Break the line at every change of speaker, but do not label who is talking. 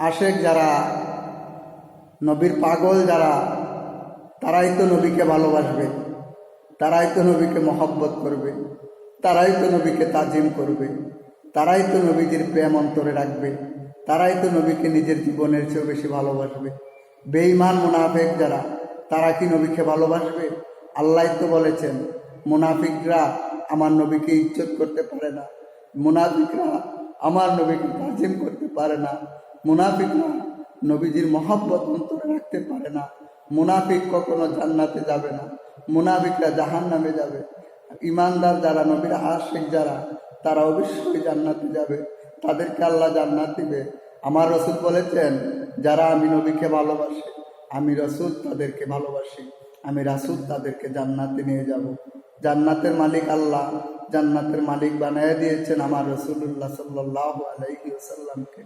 আশেক যারা, নবীর পাগল যারা, তারাই তো নবীকে ভালোবাসবে, তারাই তো নবীকে মহব্বত করবে, তারাই তো নবীকে তাজিম করবে, তারাই তো নবীজির প্রেম অন্তরে রাখবে, তারাই তো নবীকে নিজের জীবনের চেয়েও বেশি ভালোবাসবে। বেঈমান মুনাফিক যারা, তারা কি নবীকে ভালোবাসবে? আল্লাহ তো বলেছেন, মুনাফিকরা আমার নবীকে ইজ্জত করতে পারে না, মুনাফিকরা আমার নবীকে তাজিম করতে পারে না, মুনাফিকরা নবীজির মহব্বত অন্তরে রাখতে পারে না, মুনাফিক কখনো জান্নাতে যাবে না, মুনাফিকরা জাহান্নামে যাবে। ইমানদার যারা, নবীর আশিক যারা, তারা অবশ্যই জান্নাতে যাবে, তাদেরকে আল্লাহ জান্নাত দিবে। আমার রসুল বলেছেন, যারা আমি নবীকে ভালোবাসে, আমি রসুল তাদেরকে ভালোবাসি, আমি রাসূল তাদেরকে জান্নাতে নিয়ে যাব। জান্নাতের মালিক আল্লাহ, জান্নাতের মালিক বানায় দিয়েছেন আমার রাসূলুল্লাহ সাল্লাল্লাহু আলাইহি ওয়াসাল্লামকে।